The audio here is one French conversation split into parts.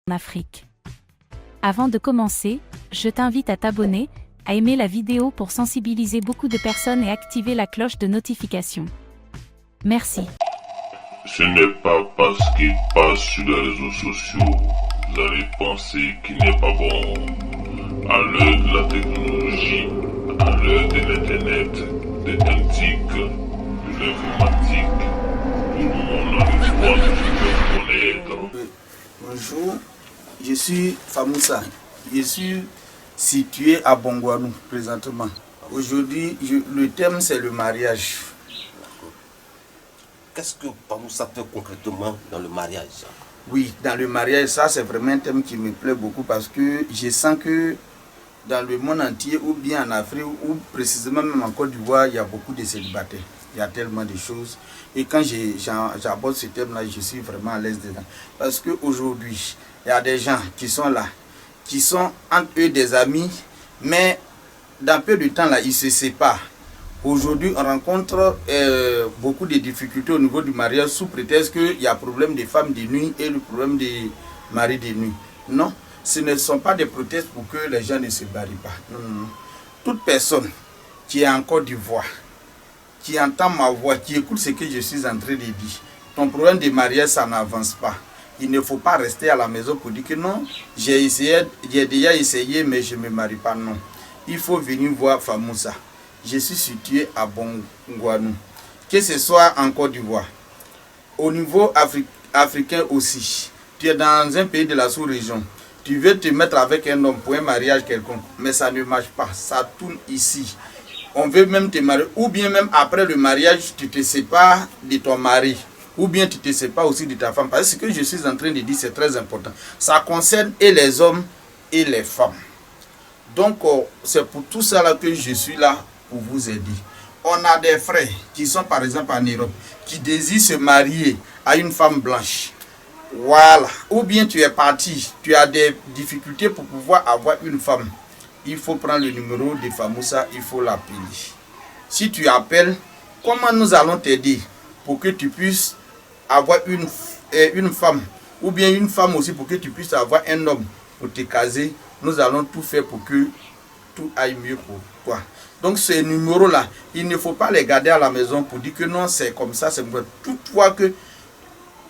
en Afrique. Avant de commencer, je t'invite à t'abonner, à aimer la vidéo pour sensibiliser beaucoup de personnes et activer la cloche de notification. Merci. Ce n'est pas parce qu'il passe sur les réseaux sociaux, vous allez penser qu'il n'est pas bon. À l'heure de la technologie, à l'heure de l'internet, de l'antique, de l'informatique, tout le monde a le droit de se faire connaître. Bonjour, je suis Famoussa. Je suis situé à Bongouanou présentement. Aujourd'hui, le thème c'est le mariage. Qu'est-ce que Famoussa fait concrètement dans le mariage? Oui, dans le mariage, ça c'est vraiment un thème qui me plaît beaucoup parce que je sens que dans le monde entier ou bien en Afrique ou précisément même en Côte d'Ivoire, il y a beaucoup de célibataires. Il y a tellement de choses. Et quand j'aborde ce thème-là, je suis vraiment à l'aise dedans. Parce qu'aujourd'hui, il y a des gens qui sont là, qui sont entre eux des amis, mais dans peu de temps, là, ils se séparent. Aujourd'hui, on rencontre beaucoup de difficultés au niveau du mariage sous prétexte qu'il y a problème des femmes de nuit et le problème des maris de nuit. Non, ce ne sont pas des prétextes pour que les gens ne se marient pas. Non, non, non. Toute personne qui est en Côte d'Ivoire, qui entend ma voix, qui écoute ce que je suis en train de dire, ton problème de mariage, ça n'avance pas. Il ne faut pas rester à la maison pour dire que non, j'ai déjà essayé, mais je ne me marie pas. Non. Il faut venir voir Famoussa. Je suis situé à Bongouanou. Que ce soit en Côte d'Ivoire, au niveau africain aussi, tu es dans un pays de la sous-région, tu veux te mettre avec un homme pour un mariage quelconque, mais ça ne marche pas, ça tourne ici. On veut même te marier, ou bien même après le mariage, tu te sépares de ton mari, ou bien tu te sépares aussi de ta femme. Parce que ce que je suis en train de dire, c'est très important. Ça concerne et les hommes et les femmes. Donc, c'est pour tout ça là que je suis là pour vous aider. On a des frères qui sont par exemple en Europe, qui désirent se marier à une femme blanche. Voilà. Ou bien tu es parti, tu as des difficultés pour pouvoir avoir une femme. Il faut prendre le numéro de Famoussa, il faut l'appeler. Si tu appelles, comment nous allons t'aider pour que tu puisses avoir une femme, ou bien une femme aussi pour que tu puisses avoir un homme pour te caser. Nous allons tout faire pour que tout aille mieux pour toi. Donc ces numéros-là, il ne faut pas les garder à la maison pour dire que non, c'est comme ça, c'est comme ça. Toutefois que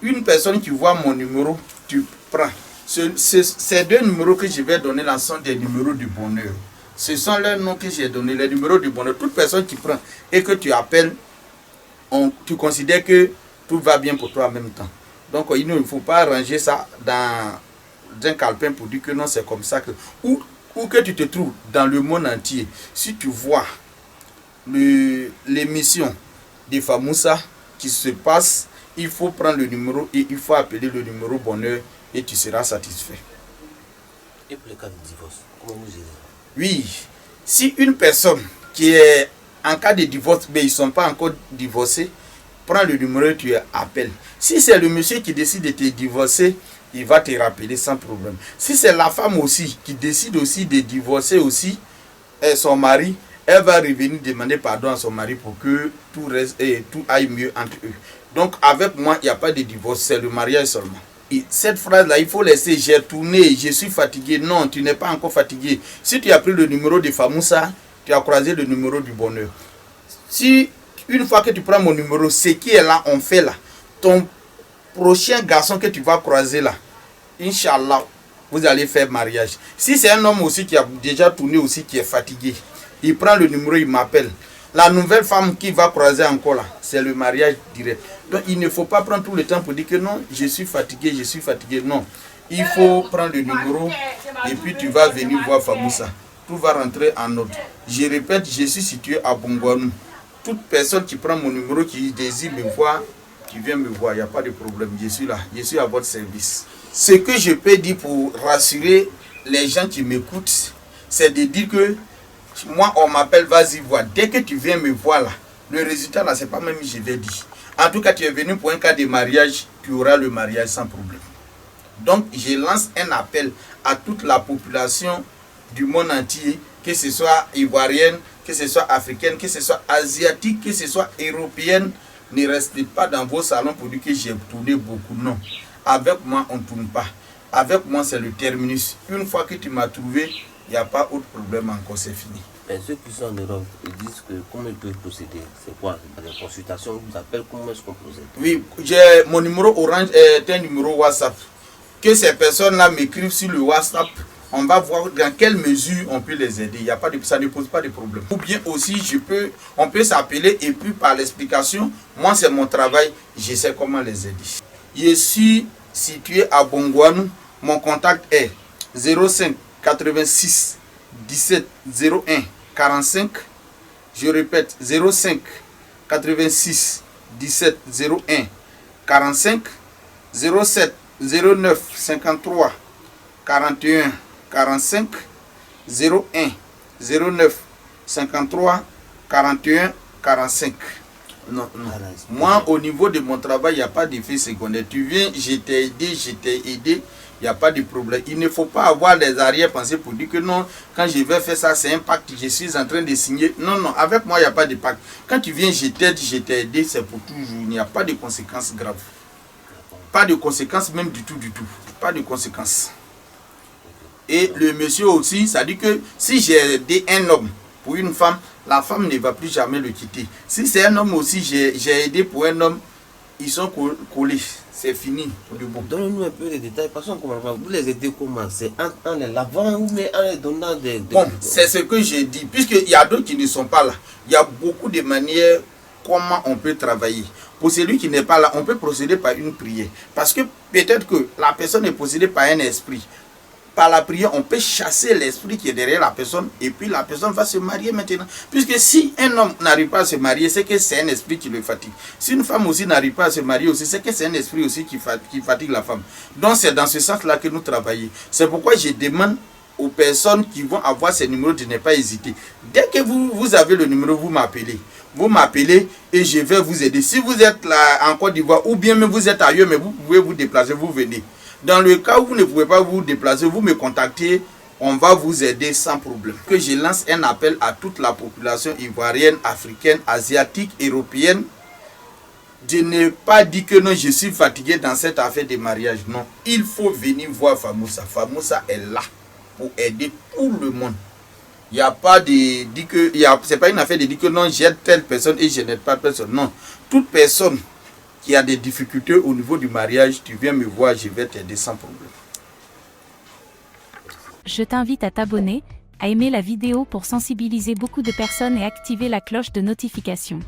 une personne qui voit mon numéro, tu prends. Ces deux numéros que je vais donner là sont des numéros du bonheur. Ce sont les noms que j'ai donnés, les numéros du bonheur. Toute personne qui prend et que tu appelles, tu considères que tout va bien pour toi en même temps. Donc il ne faut pas ranger ça dans un calepin pour dire que non, c'est comme ça que... Ou que tu te trouves dans le monde entier, si tu vois l'émission de Famoussa qui se passe, il faut prendre le numéro et il faut appeler le numéro bonheur et tu seras satisfait. Et pour le cas de divorce, comment vous gérez? Oui, si une personne qui est en cas de divorce, mais ils ne sont pas encore divorcés, prends le numéro et tu appelles. Si c'est le monsieur qui décide de te divorcer, il va te rappeler sans problème. Si c'est la femme aussi qui décide aussi de divorcer aussi son mari, elle va revenir demander pardon à son mari pour que tout reste et tout aille mieux entre eux. Donc avec moi, il n'y a pas de divorce, c'est le mariage seulement. Et cette phrase-là, il faut laisser, j'ai tourné, je suis fatigué. Non, tu n'es pas encore fatigué. Si tu as pris le numéro de Famoussa, tu as croisé le numéro du bonheur. Si une fois que tu prends mon numéro, ce qui est là, on fait là. Ton prochain garçon que tu vas croiser là, Inch'Allah, vous allez faire mariage. Si c'est un homme aussi qui a déjà tourné aussi, qui est fatigué, il prend le numéro, il m'appelle. La nouvelle femme qui va croiser encore là, c'est le mariage direct. Donc il ne faut pas prendre tout le temps pour dire que non, je suis fatigué, je suis fatigué. Non, il faut prendre le numéro et puis tu vas venir voir Famoussa. Tout va rentrer en ordre. Je répète, je suis situé à Bongouanou. Toute personne qui prend mon numéro, qui désire me voir, qui vient me voir, il n'y a pas de problème. Je suis là, je suis à votre service. Ce que je peux dire pour rassurer les gens qui m'écoutent, c'est de dire que moi, on m'appelle, vas-y voir. Dès que tu viens me voir là, le résultat là, c'est pas même je vais dire. En tout cas, tu es venu pour un cas de mariage, tu auras le mariage sans problème. Donc, je lance un appel à toute la population du monde entier, que ce soit ivoirienne, que ce soit africaine, que ce soit asiatique, que ce soit européenne. Ne restez pas dans vos salons pour dire que j'ai tourné beaucoup. Non. Avec moi, on ne tourne pas. Avec moi, c'est le terminus. Une fois que tu m'as trouvé, il n'y a pas autre problème encore, c'est fini. Mais ceux qui sont en Europe, ils disent que comment ils peuvent procéder. C'est quoi? Des consultations, ils vous appellent, comment est-ce qu'on procède? Oui, mon numéro Orange est un numéro WhatsApp. Que ces personnes-là m'écrivent sur le WhatsApp, on va voir dans quelle mesure on peut les aider. Il y a pas de, ça ne pose pas de problème. Ou bien aussi, on peut s'appeler et puis par l'explication, moi c'est mon travail, je sais comment les aider. Je suis situé à Bongouanou, mon contact est 05 86 17 01 45. Je répète, 05 86 17 01 45, 07 09 53 41 45, 01 09 53 41 45. Non. Moi, au niveau de mon travail, il n'y a pas d'effet secondaire. Tu viens, je t'ai aidé, il n'y a pas de problème. Il ne faut pas avoir les arrière-pensées pour dire que non, quand je vais faire ça, c'est un pacte, je suis en train de signer. Non, avec moi, il n'y a pas de pacte. Quand tu viens, je t'ai aidé, c'est pour toujours. Il n'y a pas de conséquences graves. Pas de conséquences même du tout. Pas de conséquences. Et le monsieur aussi, ça dit que si j'ai aidé un homme pour une femme, la femme ne va plus jamais le quitter. Si c'est un homme aussi, j'ai aidé pour un homme, ils sont collés. C'est fini. Donnez-nous un peu de détails, parce qu'on comprend pas. Vous les aidez comment? C'est en les lavant ou mais en les donnant des... Bon, c'est ce que j'ai dit. Puisqu'il y a d'autres qui ne sont pas là. Il y a beaucoup de manières comment on peut travailler. Pour celui qui n'est pas là, on peut procéder par une prière. Parce que peut-être que la personne est possédée par un esprit. Par la prière, on peut chasser l'esprit qui est derrière la personne et puis la personne va se marier maintenant. Puisque si un homme n'arrive pas à se marier, c'est que c'est un esprit qui le fatigue. Si une femme aussi n'arrive pas à se marier aussi, c'est que c'est un esprit aussi qui fatigue la femme. Donc c'est dans ce sens-là que nous travaillons. C'est pourquoi je demande aux personnes qui vont avoir ces numéros de ne pas hésiter. Dès que vous avez le numéro, vous m'appelez. Vous m'appelez et je vais vous aider. Si vous êtes là en Côte d'Ivoire ou bien même vous êtes ailleurs, mais vous pouvez vous déplacer, vous venez. Dans le cas où vous ne pouvez pas vous déplacer, vous me contactez, on va vous aider sans problème. Que je lance un appel à toute la population ivoirienne, africaine, asiatique, européenne. Je n'ai pas dit que non, je suis fatigué dans cette affaire de mariage. Non, il faut venir voir Famoussa. Famoussa est là pour aider tout le monde. Il n'y a pas de dire que, c'est pas une affaire de dire que non, j'aide telle personne et je n'aide pas personne. Non, toute personne qui a des difficultés au niveau du mariage, tu viens me voir, je vais t'aider sans problème. Je t'invite à t'abonner, à aimer la vidéo pour sensibiliser beaucoup de personnes et activer la cloche de notification.